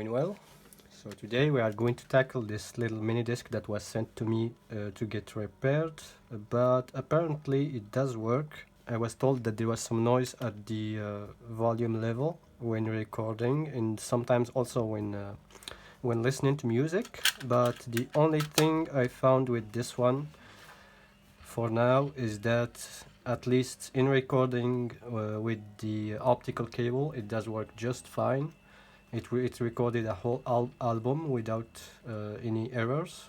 Doing well. So today we are going to tackle this little mini disc that was sent to me to get repaired, but apparently it does work. I was told that there was some noise at the volume level when recording, and sometimes also when listening to music. But the only thing I found with this one for now is that at least in recording with the optical cable, it does work just fine. It recorded a whole album without any errors.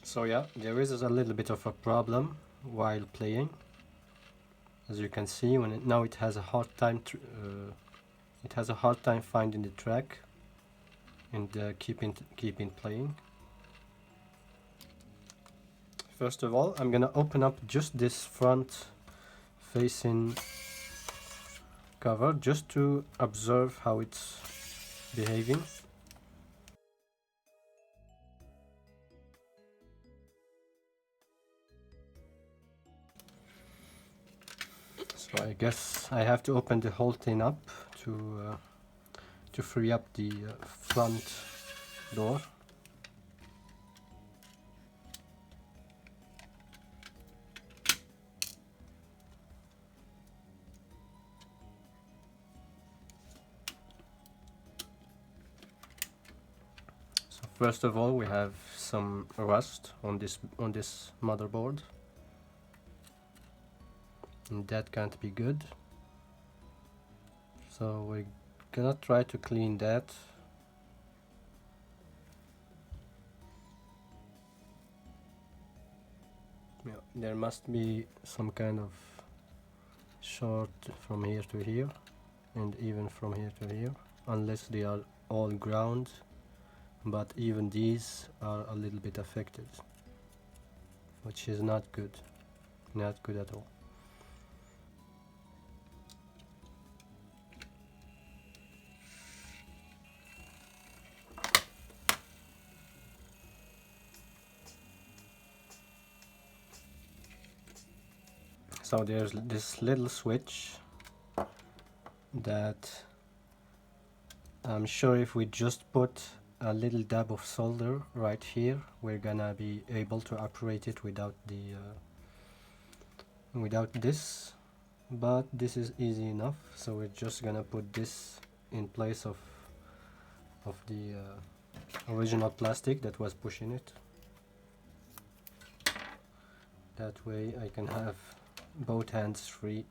So yeah, there is a little bit of a problem while playing. As you can see, now it has a hard time finding the track and keeping playing. First of all, I'm gonna open up just this front facing cover just to observe how it's behaving. So I guess I have to open the whole thing up to free up the front door. First of all, we have some rust on this motherboard, and that can't be good. So we're gonna try to clean that. Yeah, there must be some kind of short from here to here, and even from here to here, unless they are all ground. But even these are a little bit affected, which is not good at all. So there's this little switch that I'm sure if we just put a little dab of solder right here, we're gonna be able to operate it without this. But this is easy enough, so we're just gonna put this in place of the original plastic that was pushing it. That way I can have both hands free.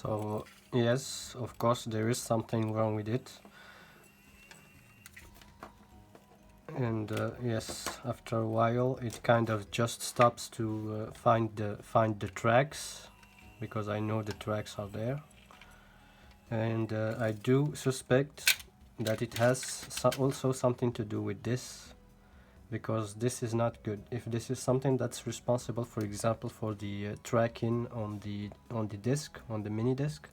So yes, of course there is something wrong with it, and yes, after a while it kind of just stops to find the tracks, because I know the tracks are there, and I do suspect that it has also something to do with this, because this is not good. If this is something that's responsible, for example, for the tracking on the disc, on the mini disc,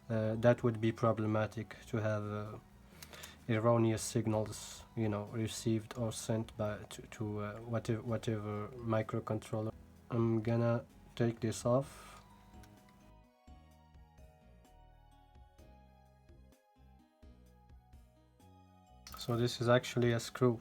that would be problematic, to have erroneous signals, received or sent to whatever microcontroller. I'm gonna take this off. So this is actually a screw.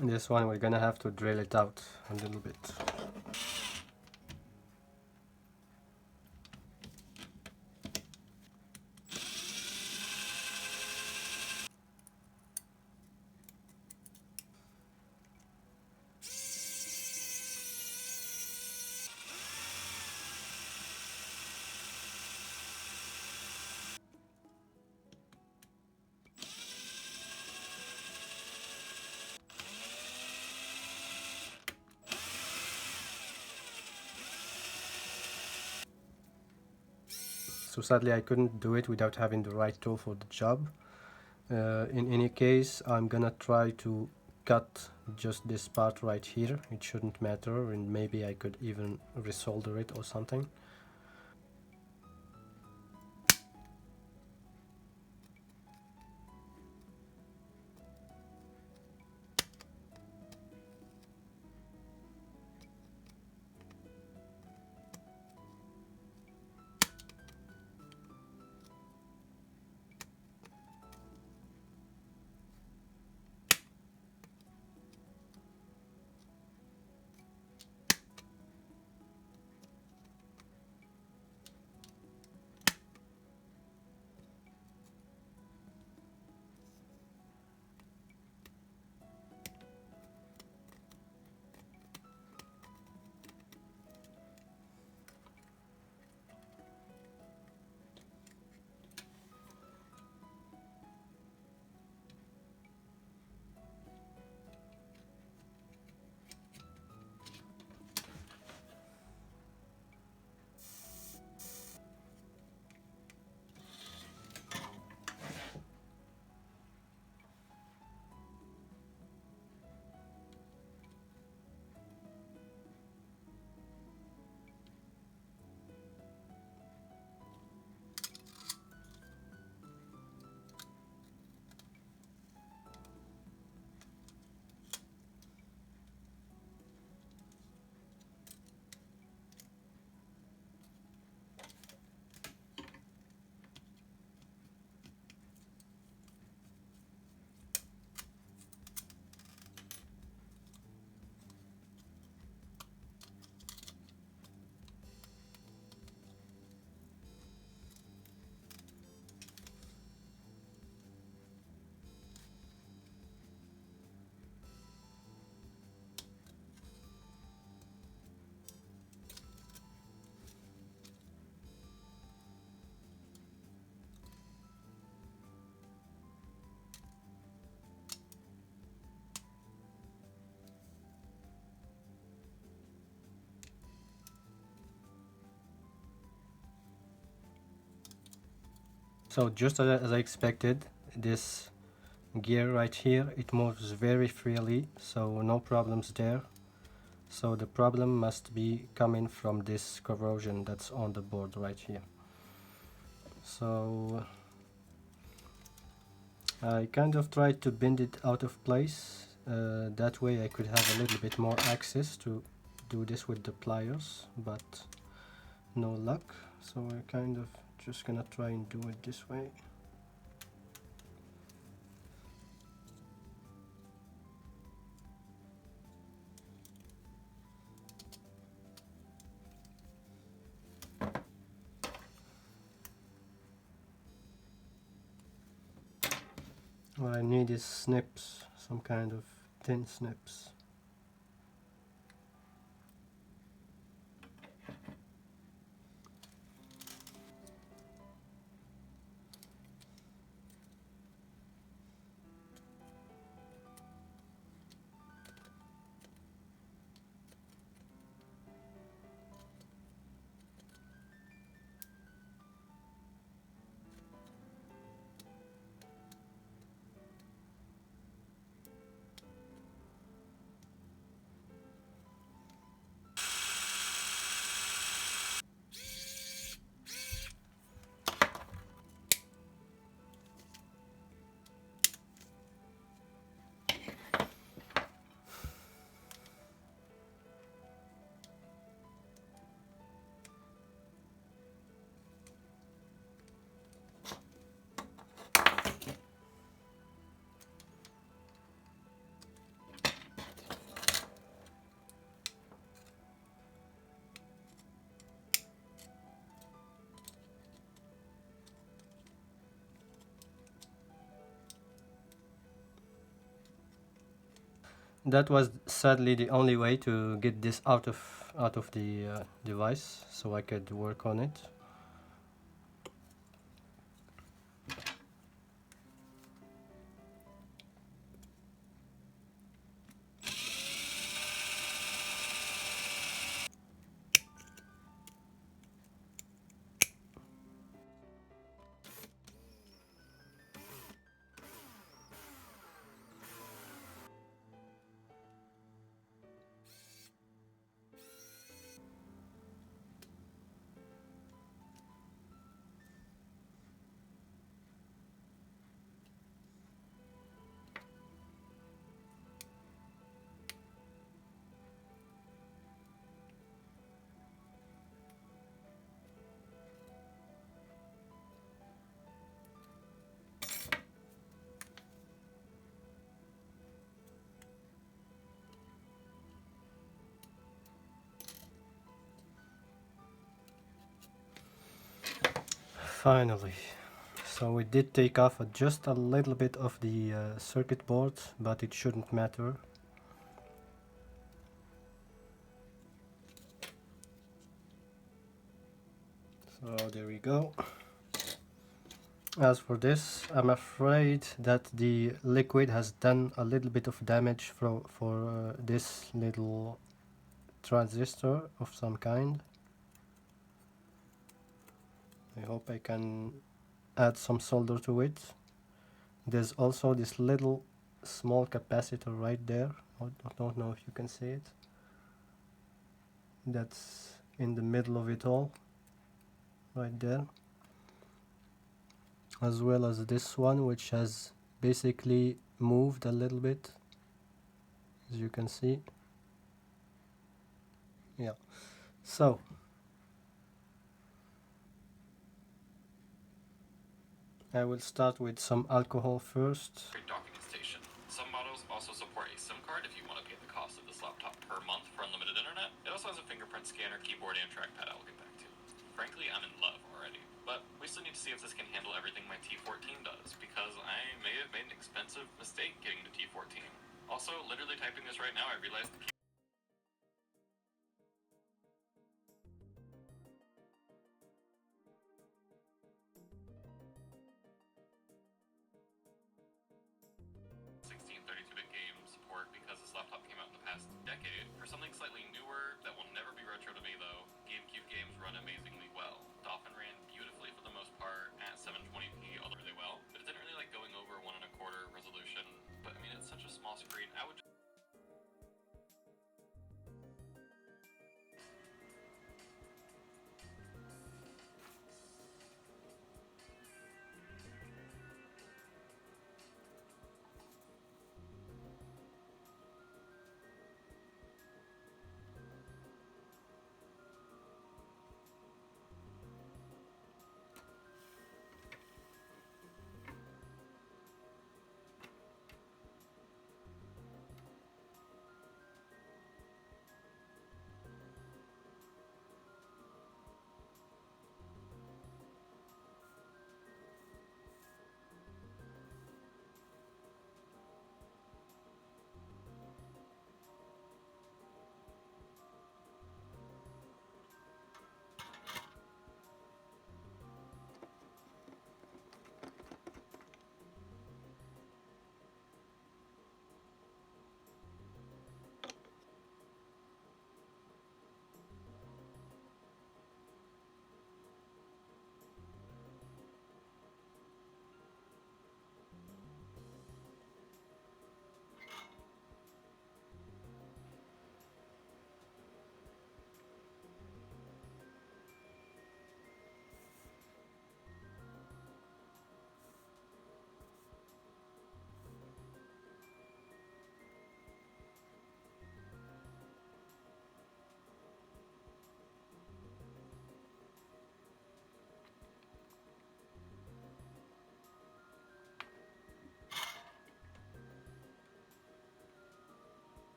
This one we're gonna have to drill it out a little bit. So sadly I couldn't do it without having the right tool for the job. In any case, I'm gonna try to cut just this part right here. It shouldn't matter, and maybe I could even resolder it or something. So just as I expected, this gear right here, it moves very freely, so no problems there. So the problem must be coming from this corrosion that's on the board right here. So I kind of tried to bend it out of place, that way I could have a little bit more access to do this with the pliers, but no luck. So we're kind of just gonna try and do it this way. What I need is snips, some kind of thin snips. That was sadly the only way to get this out of the device, so I could work on it. Finally. So we did take off just a little bit of the circuit board, but it shouldn't matter. So there we go. As for this, I'm afraid that the liquid has done a little bit of damage for this little transistor of some kind. I hope I can add some solder to it. There's also this little small capacitor right there. I don't know if you can see it. That's in the middle of it all, right there. As well as this one, which has basically moved a little bit, as you can see. Yeah. So I will start with some alcohol first. Docking station. Some models also support a SIM card if you want to pay the cost of this laptop per month for unlimited internet. It also has a fingerprint scanner, keyboard, and trackpad I'll get back to. Frankly, I'm in love already. But we still need to see if this can handle everything my T14 does, because I may have made an expensive mistake getting the T14. Also, literally typing this right now, I realized the because this laptop came out in the past decade. For something slightly newer that will never be retro to me though, GameCube games run amazingly well. Dolphin ran beautifully for the most part at 720p, although really well, but it didn't really like going over 1.25 resolution. But I mean, it's such a small screen. I would just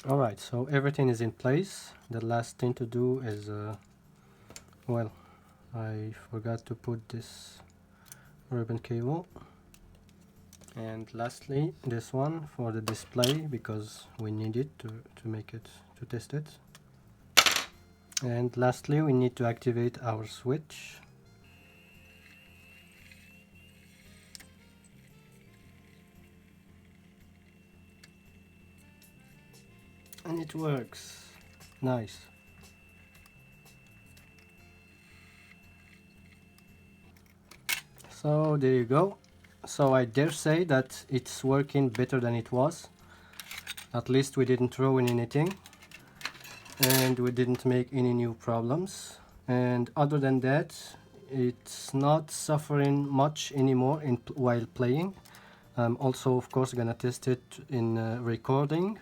Alright, so everything is in place. The last thing to do is, well, I forgot to put this ribbon cable. And lastly, this one for the display, because we need it to make it, to test it. And lastly, we need to activate our switch. And it works. Nice. So there you go. So I dare say that it's working better than it was. At least we didn't throw in anything and we didn't make any new problems. And other than that, it's not suffering much anymore while playing. I'm also of course gonna test it in recording.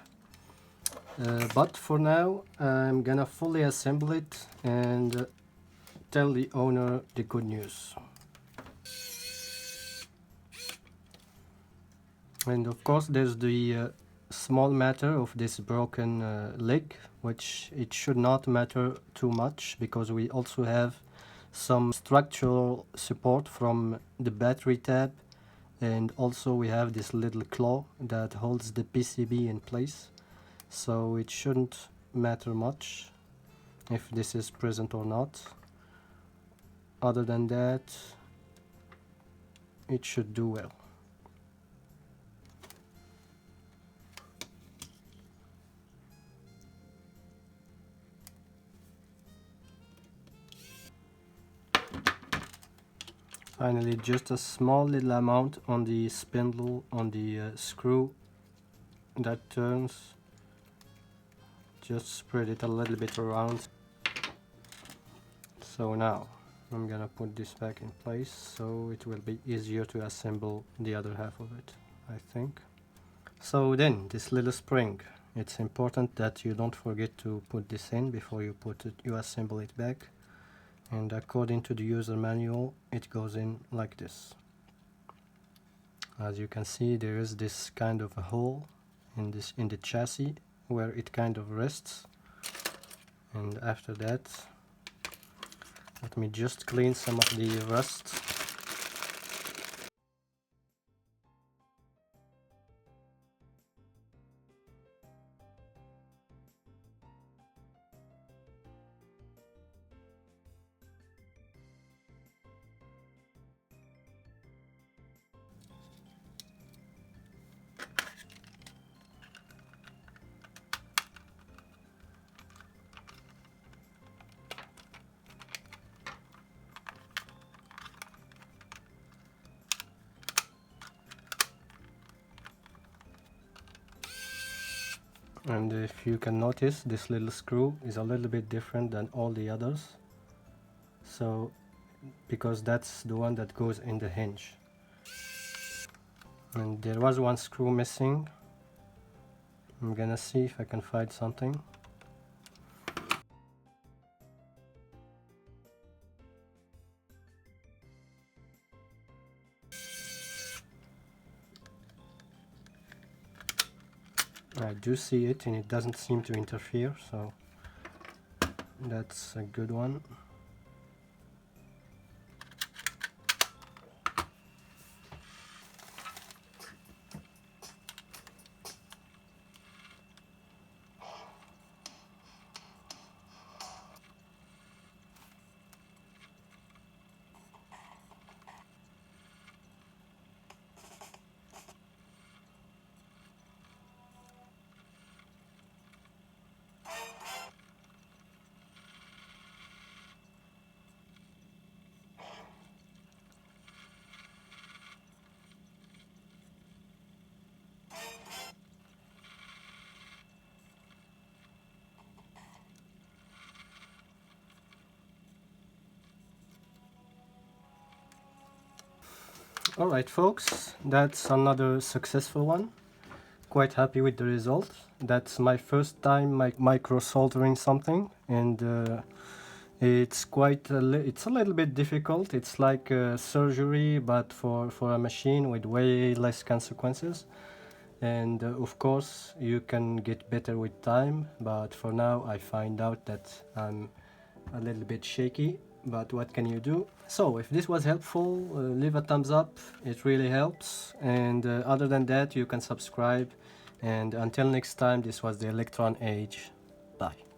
But for now I'm gonna fully assemble it and tell the owner the good news. And of course there's the small matter of this broken leg, which it should not matter too much because we also have some structural support from the battery tab, and also we have this little claw that holds the PCB in place, so it shouldn't matter much if this is present or not. Other than that, it should do well. Finally, just a small little amount on the spindle on the screw that turns. Just spread it a little bit around. So now I'm gonna put this back in place so it will be easier to assemble the other half of it, I think. So then, this little spring, it's important that you don't forget to put this in before you assemble it back. And according to the user manual, it goes in like this. As you can see, there is this kind of a hole in the chassis where it kind of rests. And after that, let me just clean some of the rust. And if you can notice, this little screw is a little bit different than all the others. So, because that's the one that goes in the hinge. And there was one screw missing. I'm gonna see if I can find something. I do see it and it doesn't seem to interfere, so that's a good one. Alright folks, that's another successful one. Quite happy with the result. That's my first time micro soldering something, and it's it's a little bit difficult. It's like surgery, but for a machine with way less consequences. And of course you can get better with time, but for now I find out that I'm a little bit shaky, but what can you do? So if this was helpful, leave a thumbs up, it really helps. And other than that, you can subscribe, and until next time, this was the Electron Age. Bye.